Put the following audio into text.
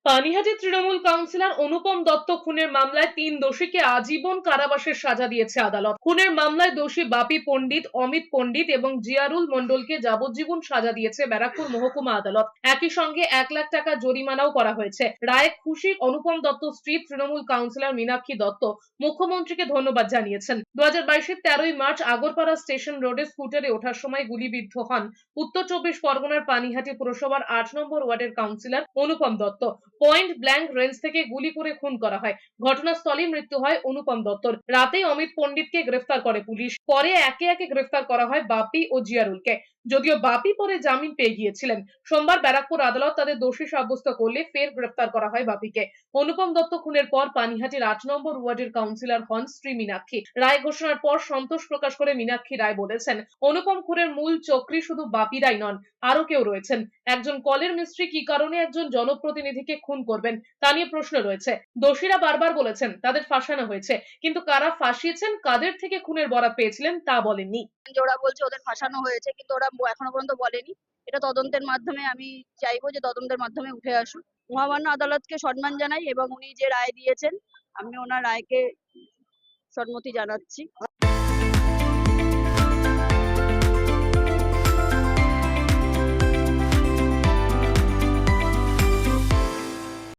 Panihati Trinamool councillor অনুপম দত্ত খুনের মামলায় 3 দোষীকে আজীবন কারাবাসের সাজা দিয়েছে আদালত। খুনের মামলায় দোষী বাপি পণ্ডিত, অমিত পণ্ডিত এবং জিয়ারুল মণ্ডলকে যাবজ্জীবন সাজা দিয়েছে ব্যারাকপুর মহকুমা আদালত। একই সঙ্গে 1 লাখ টাকা জরিমানাও করা হয়েছে। রায়ে খুশি অনুপম দত্ত স্ত্রী তৃণমূল কাউন্সিলর মীনাক্ষী দত্ত মুখ্যমন্ত্রীকে ধন্যবাদ জানিয়েছেন। 2022-এর 13ই মার্চ আগরপাড়া স্টেশন রোডে স্কুটারে ওঠার সময় গুলিবিদ্ধ হন উত্তর 24 পরগনার পানিহাটি পুরসভার 8 নম্বর ওয়ার্ডের কাউন্সিলর অনুপম দত্ত। পয়েন্ট ব্ল্যাঙ্ক রেঞ্জ থেকে গুলি করে খুন করা হয়। ঘটনাস্থলেই মৃত্যু হয় অনুপম দত্তর। রাতেই অমিত পণ্ডিতকে গ্রেফতার করে পুলিশ। পরে একে একে গ্রেফতার করা হয় বাপি ও জিয়ারুলকে। যদিও বাপি পরে জামিন পেয়ে গিয়েছিলেন। সোমবার ব্যারাকপুর আদালত তাদের দোষী সাব্যস্ত করলে ফের গ্রেফতার করা হয় বাপিকে। অনুপম দত্ত খুনের পর পানিহাটির 8 নম্বর ওয়ার্ডের কাউন্সিলর হন স্ত্রী মীনাক্ষী। রায় ঘোষণার পর সন্তোষ প্রকাশ করে মীনাক্ষী রায় বলেছেন, অনুপম খুনের মূল চক্রী শুধু বাপিরাই নন, আরো কেউ রয়েছেন। একজন কলের মিস্ত্রি কি কারণে একজন জনপ্রতিনিধিকে খুন করবেন তা নিয়ে প্রশ্ন রয়েছে। দোষীরা বারবার বলেছেন তাদের ফাঁসানো হয়েছে, কিন্তু কারা ফাঁসিয়েছেন, কাদের থেকে খুনের বরাত পেয়েছিলেন তা বলেননি। ওরা বলছে ওদের ফাঁসানো হয়েছে, কিন্তু ওরা এখনো পর্যন্ত বলেনি। এটা তদন্তের মাধ্যমে, আমি চাইবো যে তদন্তের মাধ্যমে উঠে আসুক। মহামান্য আদালতকে সম্মান জানাই এবং উনি যে রায় দিয়েছেন, আমি ওনার রায়কে সম্মতি জানাচ্ছি।